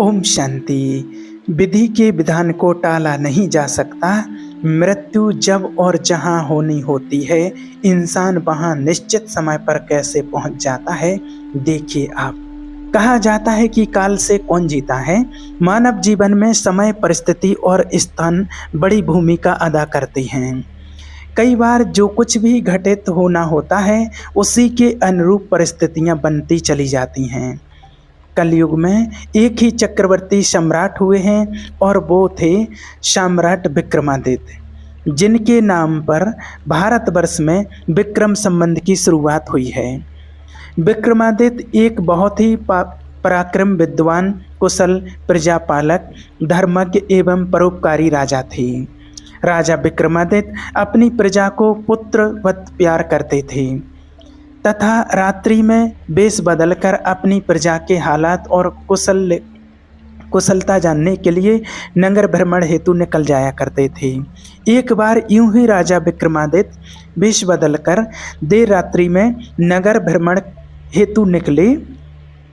ओम शांति। विधि के विधान को टाला नहीं जा सकता। मृत्यु जब और जहाँ होनी होती है, इंसान वहाँ निश्चित समय पर कैसे पहुँच जाता है, देखिए आप। कहा जाता है कि काल से कौन जीता है। मानव जीवन में समय, परिस्थिति और स्थान बड़ी भूमिका अदा करते हैं। कई बार जो कुछ भी घटित होना होता है, उसी के अनुरूप परिस्थितियाँ बनती चली जाती हैं। कलयुग में एक ही चक्रवर्ती सम्राट हुए हैं और वो थे सम्राट विक्रमादित्य, जिनके नाम पर भारतवर्ष में विक्रम संबंध की शुरुआत हुई है। विक्रमादित्य एक बहुत ही पराक्रम, विद्वान, कुशल, प्रजापालक, धर्मज्ञ एवं परोपकारी राजा थे। राजा विक्रमादित्य अपनी प्रजा को पुत्रवत प्यार करते थे तथा रात्रि में वेश बदलकर अपनी प्रजा के हालात और कुशलता जानने के लिए नगर भ्रमण हेतु निकल जाया करते थे। एक बार यूं ही राजा विक्रमादित्य वेश बदलकर देर रात्रि में नगर भ्रमण हेतु निकले।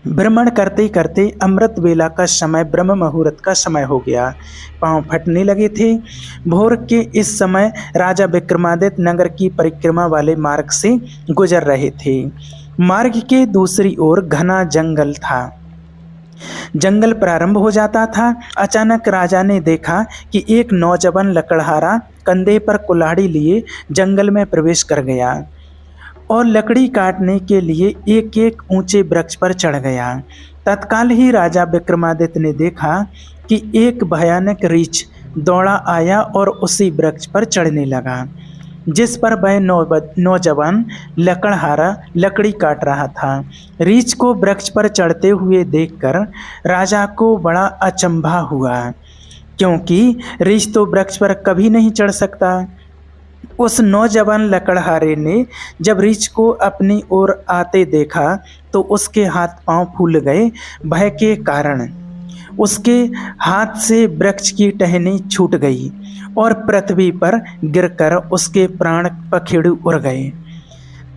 भ्रमण करते करते अमृत वेला का समय, ब्रह्म मुहूर्त का समय हो गया। पांव फटने लगे थे। भोर के इस समय राजा विक्रमादित्य नगर की परिक्रमा वाले मार्ग से गुजर रहे थे। मार्ग के दूसरी ओर घना जंगल था। जंगल प्रारंभ हो जाता था। अचानक राजा ने देखा कि एक नौजवान लकड़हारा कंधे पर कुल्हाड़ी लिए जंगल में प्रवेश कर गया और लकड़ी काटने के लिए एक एक ऊंचे वृक्ष पर चढ़ गया। तत्काल ही राजा विक्रमादित्य ने देखा कि एक भयानक रीछ दौड़ा आया और उसी वृक्ष पर चढ़ने लगा जिस पर वह नौजवान लकड़हारा लकड़ी काट रहा था। रीछ को वृक्ष पर चढ़ते हुए देखकर राजा को बड़ा अचंभा हुआ, क्योंकि रीछ तो वृक्ष पर कभी नहीं चढ़ सकता। उस नौजवान लकड़हारे ने जब रीछ को अपनी ओर आते देखा तो उसके हाथ पांव फूल गए। भय के कारण उसके हाथ से वृक्ष की टहनी छूट गई और पृथ्वी पर गिरकर उसके प्राण पखेरु उड़ गए।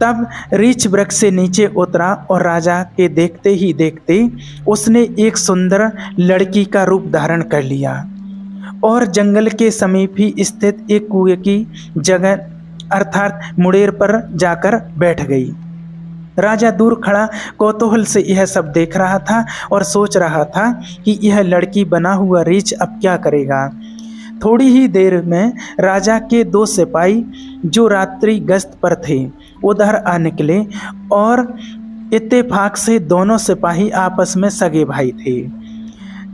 तब रीछ वृक्ष से नीचे उतरा और राजा के देखते ही देखते उसने एक सुंदर लड़की का रूप धारण कर लिया और जंगल के समीप ही स्थित एक कुएं की जगह अर्थात मुड़ेर पर जाकर बैठ गई। राजा दूर खड़ा कौतूहल से यह सब देख रहा था और सोच रहा था कि यह लड़की बना हुआ रीछ अब क्या करेगा। थोड़ी ही देर में राजा के दो सिपाही जो रात्रि गश्त पर थे उधर आ निकले और इत्तेफाक से दोनों सिपाही आपस में सगे भाई थे।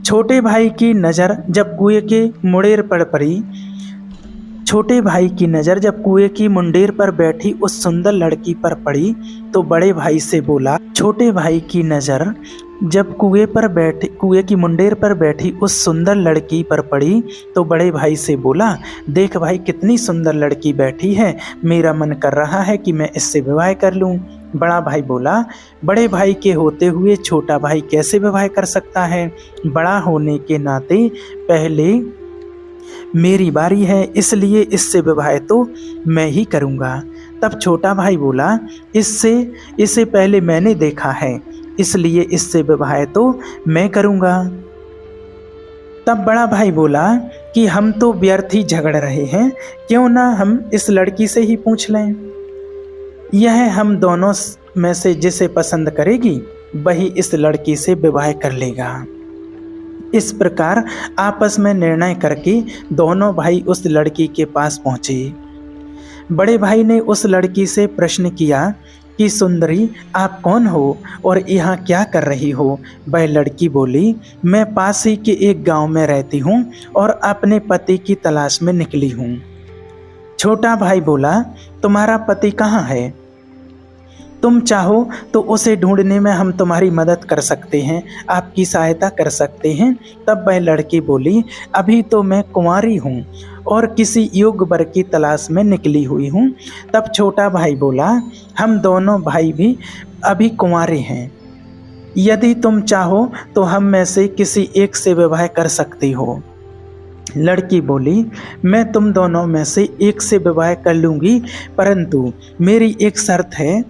छोटे भाई की नज़र जब कुएं के मुंडेर पर पड़ी, छोटे भाई की नज़र जब कुएं की मुंडेर पर बैठी उस सुंदर लड़की पर पड़ी तो बड़े भाई से बोला, छोटे भाई की नज़र जब कुएं की मुंडेर पर बैठी उस सुंदर लड़की पर पड़ी तो बड़े भाई से बोला, देख भाई कितनी सुंदर लड़की बैठी है, मेरा मन कर रहा है कि मैं इससे विवाह कर लूं। बड़ा भाई बोला, बड़े भाई के होते हुए छोटा भाई कैसे विवाह कर सकता है, बड़ा होने के नाते पहले मेरी बारी है, इसलिए इससे विवाह तो मैं ही करूँगा। तब छोटा भाई बोला, इससे पहले मैंने देखा है, इसलिए इससे विवाह तो मैं करूँगा। तब बड़ा भाई बोला कि हम तो व्यर्थ ही झगड़ रहे हैं, क्यों ना हम इस लड़की से ही पूछ लें। यह हम दोनों में से जिसे पसंद करेगी वही इस लड़की से विवाह कर लेगा। इस प्रकार आपस में निर्णय करके दोनों भाई उस लड़की के पास पहुँचे। बड़े भाई ने उस लड़की से प्रश्न किया कि सुंदरी, आप कौन हो और यहाँ क्या कर रही हो। वह लड़की बोली, मैं पास ही के एक गांव में रहती हूँ और अपने पति की तलाश में निकली हूँ। छोटा भाई बोला, तुम्हारा पति कहाँ है, तुम चाहो तो उसे ढूंढने में हम तुम्हारी मदद कर सकते हैं, आपकी सहायता कर सकते हैं। तब वह लड़की बोली, अभी तो मैं कुंवारी हूँ और किसी योग्य वर की तलाश में निकली हुई हूँ। तब छोटा भाई बोला, हम दोनों भाई भी अभी कुंवारे हैं, यदि तुम चाहो तो हम में से किसी एक से विवाह कर सकती हो। लड़की बोली, मैं तुम दोनों में से एक से विवाह कर लूँगी, परंतु मेरी एक शर्त है।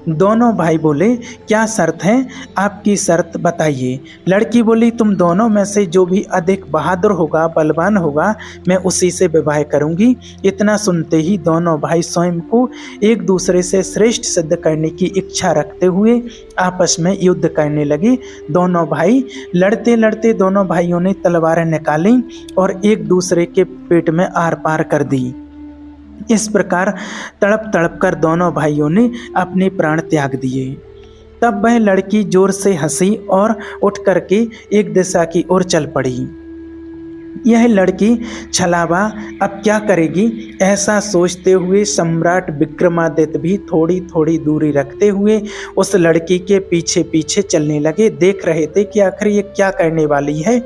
दोनों भाई बोले, क्या शर्त है, आपकी शर्त बताइए। लड़की बोली, तुम दोनों में से जो भी अधिक बहादुर होगा, बलवान होगा, मैं उसी से विवाह करूंगी। इतना सुनते ही दोनों भाई स्वयं को एक दूसरे से श्रेष्ठ सिद्ध करने की इच्छा रखते हुए आपस में युद्ध करने लगे। दोनों भाई लड़ते लड़ते दोनों भाइयों ने तलवारें निकाली और एक दूसरे के पेट में आर पार कर दी। इस प्रकार तड़प तड़प कर दोनों भाइयों ने अपने प्राण त्याग दिए। तब वह लड़की जोर से हंसी और उठ करके एक दिशा की ओर चल पड़ी। यह लड़की छलावा अब क्या करेगी, ऐसा सोचते हुए सम्राट विक्रमादित्य भी थोड़ी थोड़ी दूरी रखते हुए उस लड़की के पीछे पीछे चलने लगे। देख रहे थे कि आखिर ये क्या करने वाली है।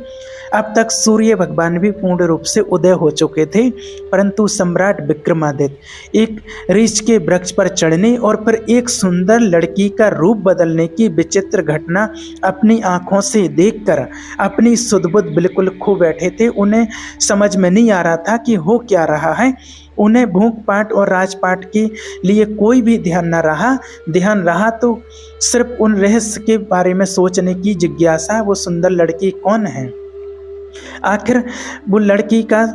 अब तक सूर्य भगवान भी पूर्ण रूप से उदय हो चुके थे, परंतु सम्राट विक्रमादित्य एक रीछ के वृक्ष पर चढ़ने और फिर एक सुंदर लड़की का रूप बदलने की विचित्र घटना अपनी आंखों से देखकर अपनी सुध-बुध बिल्कुल खो बैठे थे। उन्हें समझ में नहीं आ रहा था कि हो क्या रहा है। उन्हें भूख पाट और राजपाट के लिए कोई भी ध्यान न रहा। ध्यान रहा तो सिर्फ उन रहस्य के बारे में सोचने की जिज्ञासा, वो सुंदर लड़की कौन है। आखिर वो लड़की का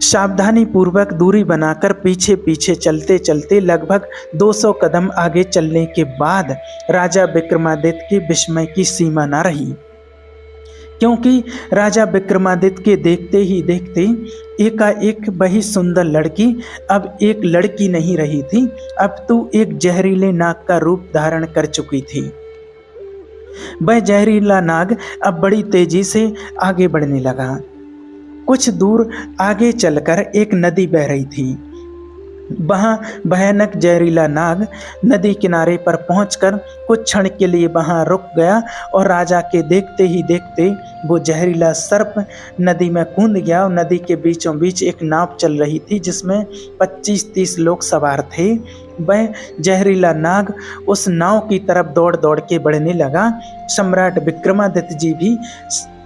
सावधानी पूर्वक दूरी बनाकर पीछे पीछे चलते चलते लगभग 200 कदम आगे चलने के बाद राजा विक्रमादित्य के विस्मय की सीमा न रही, क्योंकि राजा विक्रमादित्य के देखते ही देखते एकाएक वही सुंदर लड़की अब एक लड़की नहीं रही थी, अब तो एक जहरीले नाग का रूप धारण कर चुकी थी। वह जहरीला नाग अब बड़ी तेजी से आगे बढ़ने लगा। कुछ दूर आगे चलकर एक नदी बह रही थी। वहां भयानक जहरीला नाग नदी किनारे पर पहुंचकर कुछ क्षण के लिए वहां रुक गया और राजा के देखते ही देखते वो जहरीला सर्प नदी में कूद गया और नदी के बीचों बीच एक नाव चल रही थी जिसमें 25-30 लोग सवार थे। वह जहरीला नाग उस नाव की तरफ दौड़ दौड़ के बढ़ने लगा। सम्राट विक्रमादित्य जी भी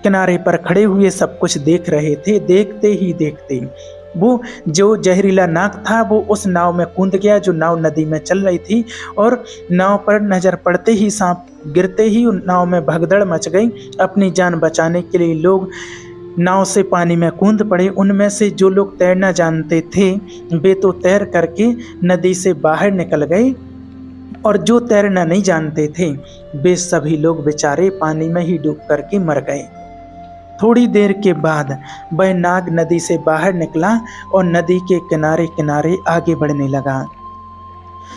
किनारे पर खड़े हुए सब कुछ देख रहे थे। देखते ही देखते वो जो जहरीला नाग था वो उस नाव में कूद गया जो नाव नदी में चल रही थी, और नाव पर नजर पड़ते ही सांप गिरते ही उन नाव में भगदड़ मच गई। अपनी जान बचाने के लिए लोग नाव से पानी में कूद पड़े। उनमें से जो लोग तैरना जानते थे वे तो तैर करके नदी से बाहर निकल गए, और जो तैरना नहीं जानते थे वे सभी लोग बेचारे पानी में ही डूब करके मर गए। थोड़ी देर के बाद वह नाग नदी से बाहर निकला और नदी के किनारे किनारे आगे बढ़ने लगा।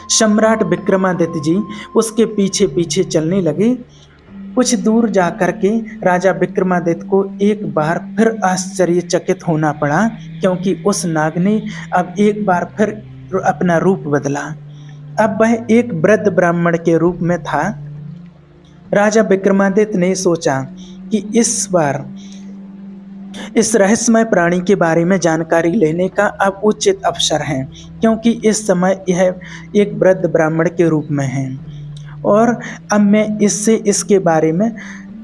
सम्राट विक्रमादित्य जी उसके पीछे पीछे चलने लगे। कुछ दूर जाकर के राजा विक्रमादित्य को एक बार फिर आश्चर्यचकित होना पड़ा, क्योंकि उस नाग ने अब एक बार फिर अपना रूप बदला। अब वह एक वृद्ध ब्राह्मण के रूप में था। राजा विक्रमादित्य ने सोचा कि इस बार इस रहस्यमय प्राणी के बारे में जानकारी लेने का अब उचित अवसर है, क्योंकि इस समय यह एक वृद्ध ब्राह्मण के रूप में है और अब मैं इससे इसके बारे में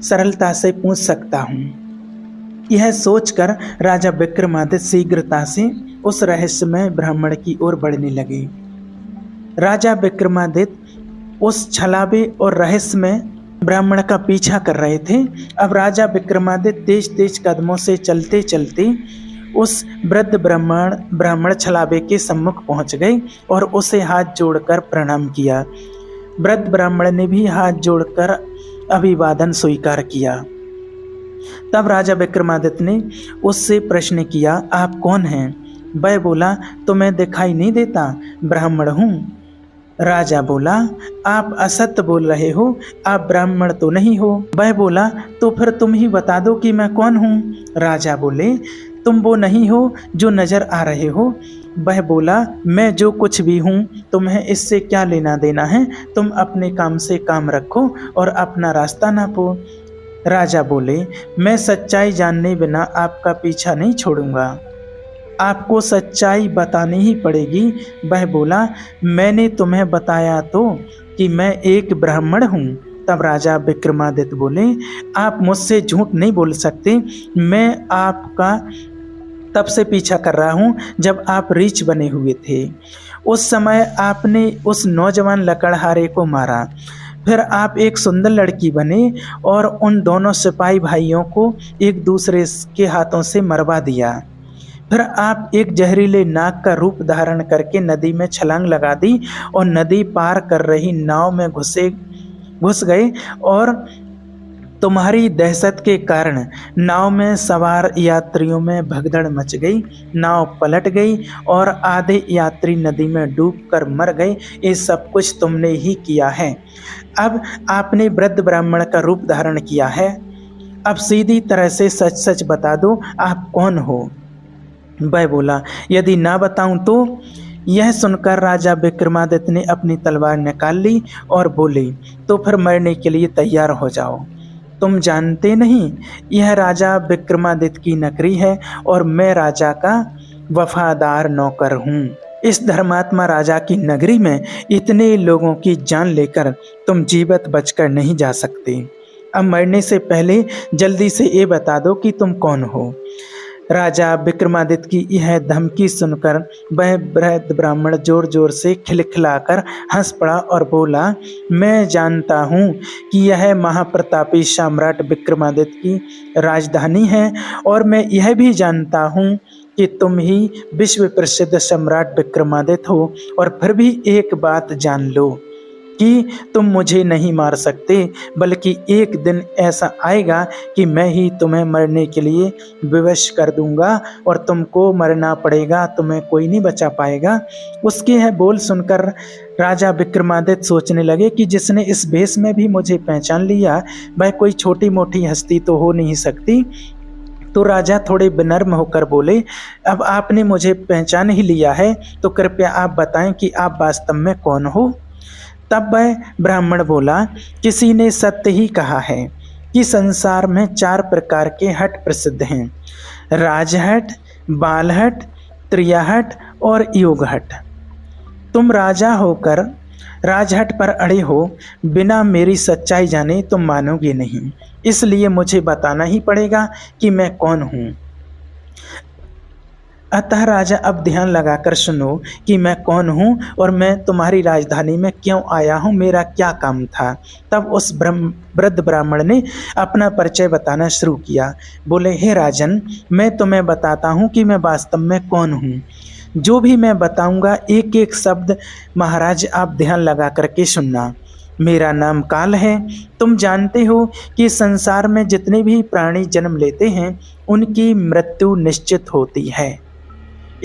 सरलता से पूछ सकता हूँ। यह सोचकर राजा विक्रमादित्य शीघ्रता से उस रहस्यमय ब्राह्मण की ओर बढ़ने लगे। राजा विक्रमादित्य उस छलावे और रहस्यमय ब्राह्मण का पीछा कर रहे थे। अब राजा विक्रमादित्य तेज तेज कदमों से चलते चलते उस वृद्ध ब्राह्मण छलावे के सम्मुख पहुंच गए और उसे हाथ जोड़कर प्रणाम किया। वृद्ध ब्राह्मण ने भी हाथ जोड़कर अभिवादन स्वीकार किया। तब राजा विक्रमादित्य ने उससे प्रश्न किया, आप कौन हैं? वह बोला, तुम्हें दिखाई नहीं देता, ब्राह्मण हूँ। राजा बोला, आप असत्य बोल रहे हो, आप ब्राह्मण तो नहीं हो। वह बोला, तो फिर तुम ही बता दो कि मैं कौन हूँ। राजा बोले, तुम वो नहीं हो जो नजर आ रहे हो। वह बोला, मैं जो कुछ भी हूँ तुम्हें इससे क्या लेना देना है, तुम अपने काम से काम रखो और अपना रास्ता नापो। राजा बोले, मैं सच्चाई जानने बिना आपका पीछा नहीं छोड़ूंगा, आपको सच्चाई बतानी ही पड़ेगी। वह बोला, मैंने तुम्हें बताया तो कि मैं एक ब्राह्मण हूँ। तब राजा विक्रमादित्य बोले, आप मुझसे झूठ नहीं बोल सकते, मैं आपका तब से पीछा कर रहा हूँ जब आप रीछ बने हुए थे। उस समय आपने उस नौजवान लकड़हारे को मारा। फिर आप एक सुंदर लड़की बने और उन दोनों सिपाही भाइयों को एक दूसरे के हाथों से मरवा दिया। फिर आप एक जहरीले नाग का रूप धारण करके नदी में छलांग लगा दी और नदी पार कर रही नाव में घुस गए और तुम्हारी दहशत के कारण नाव में सवार यात्रियों में भगदड़ मच गई। नाव पलट गई और आधे यात्री नदी में डूबकर मर गए। ये सब कुछ तुमने ही किया है। अब आपने वृद्ध ब्राह्मण का रूप धारण किया है। अब सीधी तरह से सच सच बता दो, आप कौन हो? वह बोला, यदि ना बताऊं तो? यह सुनकर राजा विक्रमादित्य ने अपनी तलवार निकाल ली और बोले, तो फिर मरने के लिए तैयार हो जाओ। तुम जानते नहीं, यह राजा विक्रमादित्य की नगरी है और मैं राजा का वफादार नौकर हूँ। इस धर्मात्मा राजा की नगरी में इतने लोगों की जान लेकर तुम जीवित बचकर नहीं जा सकते। अब मरने से पहले जल्दी से ये बता दो कि तुम कौन हो। राजा विक्रमादित्य की यह धमकी सुनकर वह वृद्ध ब्राह्मण जोर जोर से खिलखिलाकर हंस पड़ा और बोला, मैं जानता हूँ कि यह महाप्रतापी सम्राट विक्रमादित्य की राजधानी है और मैं यह भी जानता हूँ कि तुम ही विश्व प्रसिद्ध सम्राट विक्रमादित्य हो। और फिर भी एक बात जान लो कि तुम मुझे नहीं मार सकते, बल्कि एक दिन ऐसा आएगा कि मैं ही तुम्हें मरने के लिए विवश कर दूंगा और तुमको मरना पड़ेगा, तुम्हें कोई नहीं बचा पाएगा। उसके यह बोल सुनकर राजा विक्रमादित्य सोचने लगे कि जिसने इस भेष में भी मुझे पहचान लिया वह कोई छोटी मोटी हस्ती तो हो नहीं सकती। तो राजा थोड़े विनम्र होकर बोले, अब आपने मुझे पहचान ही लिया है तो कृपया आप बताएं कि आप वास्तव में कौन हो। तब वह ब्राह्मण बोला, किसी ने सत्य ही कहा है कि संसार में 4 प्रकार के हट प्रसिद्ध हैं, राजहट, बालहट, त्रियाहट और योगहट। तुम राजा होकर राजहट पर अड़े हो, बिना मेरी सच्चाई जाने तुम मानोगे नहीं, इसलिए मुझे बताना ही पड़ेगा कि मैं कौन हूँ। अतः राजा अब ध्यान लगाकर सुनो कि मैं कौन हूँ और मैं तुम्हारी राजधानी में क्यों आया हूँ, मेरा क्या काम था। तब उस वृद्ध ब्राह्मण ने अपना परिचय बताना शुरू किया। बोले, हे राजन, मैं तुम्हें बताता हूँ कि मैं वास्तव में कौन हूँ। जो भी मैं बताऊँगा एक एक शब्द महाराज आप ध्यान लगा करके सुनना। मेरा नाम काल है। तुम जानते हो कि संसार में जितने भी प्राणी जन्म लेते हैं उनकी मृत्यु निश्चित होती है,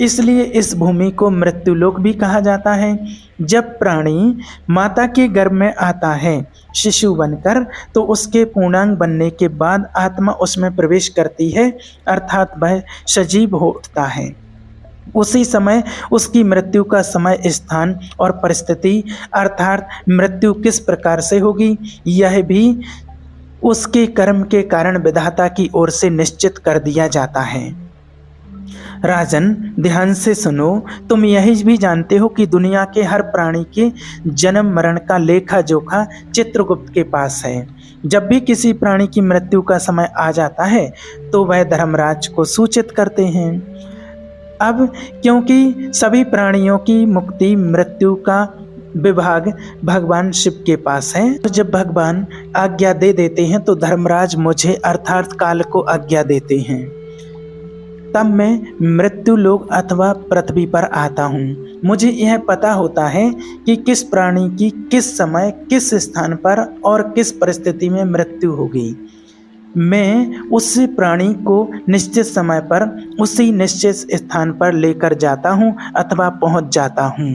इसलिए इस भूमि को मृत्युलोक भी कहा जाता है। जब प्राणी माता के गर्भ में आता है शिशु बनकर, तो उसके पूर्णांग बनने के बाद आत्मा उसमें प्रवेश करती है, अर्थात वह सजीव हो उठता है। उसी समय उसकी मृत्यु का समय, स्थान और परिस्थिति, अर्थात मृत्यु किस प्रकार से होगी, यह भी उसके कर्म के कारण विधाता की ओर से निश्चित कर दिया जाता है। राजन, ध्यान से सुनो। तुम यही भी जानते हो कि दुनिया के हर प्राणी के जन्म मरण का लेखा जोखा चित्रगुप्त के पास है। जब भी किसी प्राणी की मृत्यु का समय आ जाता है तो वह धर्मराज को सूचित करते हैं। अब क्योंकि सभी प्राणियों की मुक्ति मृत्यु का विभाग भगवान शिव के पास है, तो जब भगवान आज्ञा दे देते हैं तो धर्मराज मुझे अर्थात काल को आज्ञा देते हैं, तब मैं मृत्यु लोक अथवा पृथ्वी पर आता हूँ। मुझे यह पता होता है कि किस प्राणी की किस समय किस स्थान पर और किस परिस्थिति में मृत्यु होगी। मैं उस प्राणी को निश्चित समय पर उसी निश्चित स्थान पर लेकर जाता हूँ अथवा पहुँच जाता हूँ।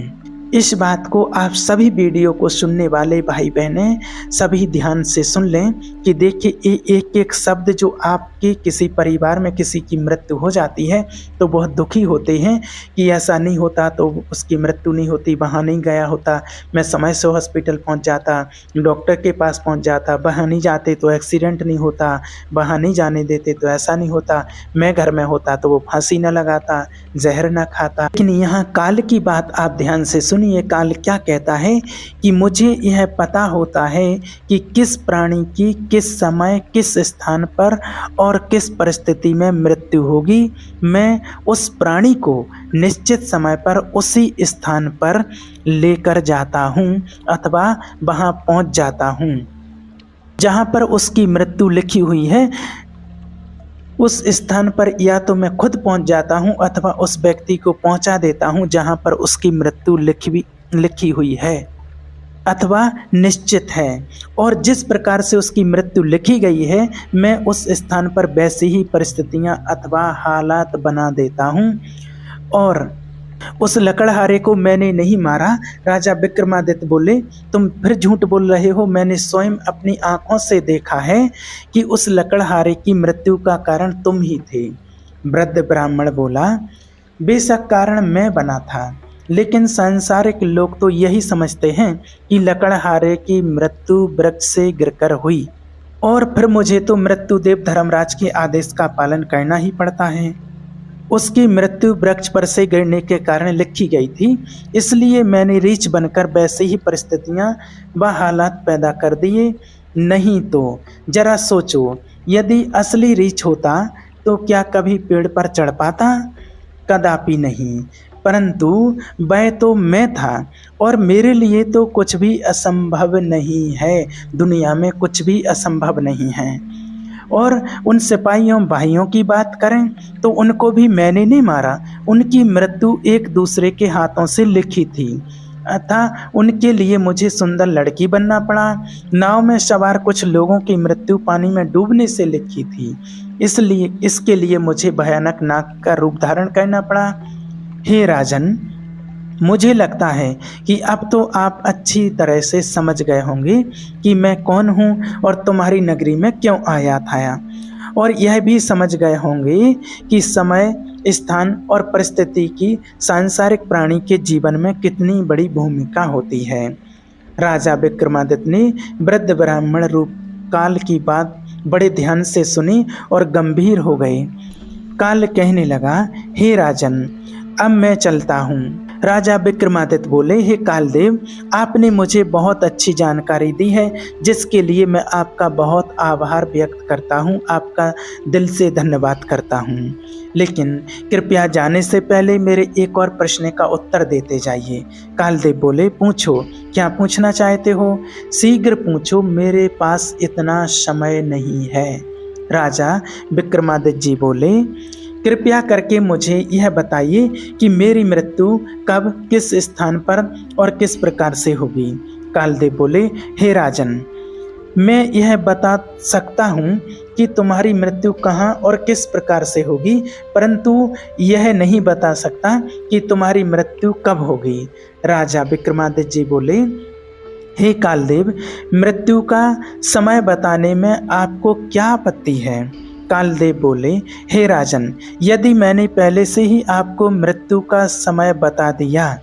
इस बात को आप सभी वीडियो को सुनने वाले भाई बहनें सभी ध्यान से सुन लें कि देखिए एक एक शब्द जो आपके किसी परिवार में किसी की मृत्यु हो जाती है तो बहुत दुखी होते हैं कि ऐसा नहीं होता तो उसकी मृत्यु नहीं होती, वहाँ नहीं गया होता, मैं समय से हॉस्पिटल पहुँच जाता, डॉक्टर के पास पहुँच जाता, वहाँ नहीं जाते तो एक्सीडेंट नहीं होता, वहाँ नहीं जाने देते तो ऐसा नहीं होता, मैं घर में होता तो वो फांसी न लगाता, जहर न खाता। लेकिन यहाँ काल की बात आप ध्यान से सुनिए काल क्या कहता है कि मुझे यह पता होता है कि किस प्राणी की किस समय किस स्थान पर और किस परिस्थिति में मृत्यु होगी। मैं उस प्राणी को निश्चित समय पर उसी स्थान पर लेकर जाता हूँ अथवा वहाँ पहुँच जाता हूँ जहाँ पर उसकी मृत्यु लिखी हुई है। उस स्थान पर या तो मैं खुद पहुंच जाता हूं अथवा उस व्यक्ति को पहुंचा देता हूं जहां पर उसकी मृत्यु लिखी हुई है अथवा निश्चित है। और जिस प्रकार से उसकी मृत्यु लिखी गई है मैं उस स्थान पर वैसी ही परिस्थितियां अथवा हालात बना देता हूं। और उस लकड़हारे को मैंने नहीं मारा। राजा विक्रमादित्य बोले, तुम फिर झूठ बोल रहे हो। मैंने स्वयं अपनी आंखों से देखा है कि उस लकड़हारे की मृत्यु का कारण तुम ही थे। वृद्ध ब्राह्मण बोला, बेशक कारण मैं बना था, लेकिन सांसारिक लोग तो यही समझते हैं कि लकड़हारे की मृत्यु वृक्ष से गिरकर हुई और फिर मुझे तो मृत्युदेव धर्मराज के आदेश का पालन करना ही पड़ता है। उसकी मृत्यु वृक्ष पर से गिरने के कारण लिखी गई थी, इसलिए मैंने रीछ बनकर वैसे ही परिस्थितियां व हालात पैदा कर दिए। नहीं तो जरा सोचो, यदि असली रीछ होता तो क्या कभी पेड़ पर चढ़ पाता? कदापि नहीं। परंतु वह तो मैं था और मेरे लिए तो कुछ भी असंभव नहीं है। दुनिया में कुछ भी असंभव नहीं है। और उन सिपाहियों भाइयों की बात करें तो उनको भी मैंने नहीं मारा। उनकी मृत्यु एक दूसरे के हाथों से लिखी थी अतः उनके लिए मुझे सुंदर लड़की बनना पड़ा। नाव में सवार कुछ लोगों की मृत्यु पानी में डूबने से लिखी थी, इसलिए इसके लिए मुझे भयानक नाग का रूप धारण करना पड़ा। हे राजन, मुझे लगता है कि अब तो आप अच्छी तरह से समझ गए होंगे कि मैं कौन हूँ और तुम्हारी नगरी में क्यों आया था, और यह भी समझ गए होंगे कि समय, स्थान और परिस्थिति की सांसारिक प्राणी के जीवन में कितनी बड़ी भूमिका होती है। राजा विक्रमादित्य ने वृद्ध ब्राह्मण रूप काल की बात बड़े ध्यान से सुनी और गंभीर हो गए। काल कहने लगा, हे राजन, अब मैं चलता हूँ। राजा विक्रमादित्य बोले, हे कालदेव, आपने मुझे बहुत अच्छी जानकारी दी है, जिसके लिए मैं आपका बहुत आभार व्यक्त करता हूँ, आपका दिल से धन्यवाद करता हूँ। लेकिन कृपया जाने से पहले मेरे एक और प्रश्न का उत्तर देते जाइए। कालदेव बोले, पूछो, क्या पूछना चाहते हो? शीघ्र पूछो, मेरे पास इतना समय नहीं है। राजा विक्रमादित्य जी बोले, कृपया करके मुझे यह बताइए कि मेरी मृत्यु कब, किस स्थान पर और किस प्रकार से होगी। कालदेव बोले, हे राजन, मैं यह बता सकता हूँ कि तुम्हारी मृत्यु कहाँ और किस प्रकार से होगी, परंतु यह नहीं बता सकता कि तुम्हारी मृत्यु कब होगी। राजा विक्रमादित्य जी बोले, हे कालदेव, मृत्यु का समय बताने में आपको क्या आपत्ति है? कालदेव बोले, हे राजन, यदि मैंने पहले से ही आपको मृत्यु का समय बता दिया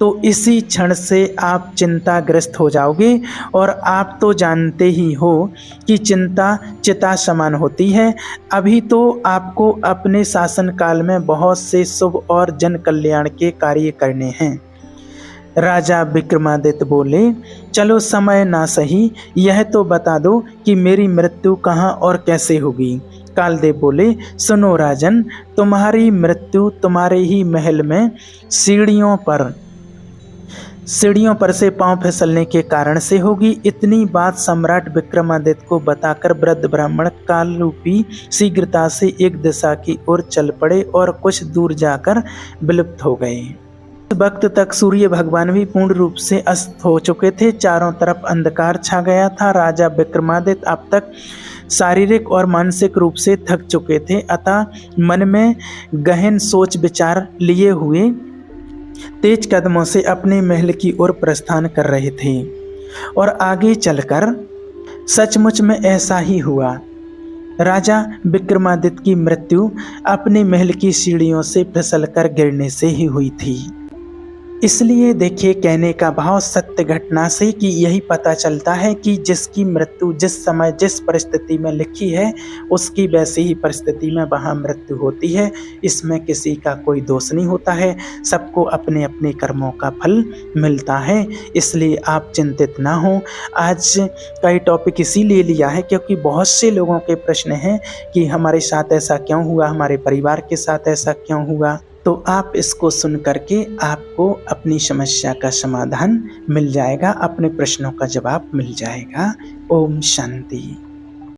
तो इसी क्षण से आप चिंताग्रस्त हो जाओगे, और आप तो जानते ही हो कि चिंता चिता समान होती है। अभी तो आपको अपने शासनकाल में बहुत से शुभ और जन कल्याण के कार्य करने हैं। राजा विक्रमादित्य बोले, चलो समय ना सही, यह तो बता दो कि मेरी मृत्यु कहाँ और कैसे होगी। कालदेव बोले, सुनो राजन, तुम्हारी मृत्यु तुम्हारे ही महल में सीढ़ियों पर से पांव फिसलने के कारण से होगी। इतनी बात सम्राट विक्रमादित्य को बताकर वृद्ध ब्राह्मण काल रूपी शीघ्रता से एक दिशा की ओर चल पड़े और कुछ दूर जाकर विलुप्त हो गए। इस वक्त तक सूर्य भगवान भी पूर्ण रूप से अस्त हो चुके थे। चारों तरफ अंधकार छा गया था। राजा विक्रमादित्य अब तक शारीरिक और मानसिक रूप से थक चुके थे, अतः मन में गहन सोच विचार लिए हुए तेज कदमों से अपने महल की ओर प्रस्थान कर रहे थे। और आगे चलकर सचमुच में ऐसा ही हुआ। राजा विक्रमादित्य की मृत्यु अपने महल की सीढ़ियों से फिसलकर गिरने से ही हुई थी। इसलिए देखिए, कहने का भाव सत्य घटना से कि यही पता चलता है कि जिसकी मृत्यु जिस समय जिस परिस्थिति में लिखी है, उसकी वैसी ही परिस्थिति में वहाँ मृत्यु होती है। इसमें किसी का कोई दोष नहीं होता है, सबको अपने अपने कर्मों का फल मिलता है। इसलिए आप चिंतित ना हो। आज का ये टॉपिक इसीलिए लिया है क्योंकि बहुत से लोगों के प्रश्न हैं कि हमारे साथ ऐसा क्यों हुआ, हमारे परिवार के साथ ऐसा क्यों हुआ। तो आप इसको सुन करके आपको अपनी समस्या का समाधान मिल जाएगा, अपने प्रश्नों का जवाब मिल जाएगा। ओम शांति।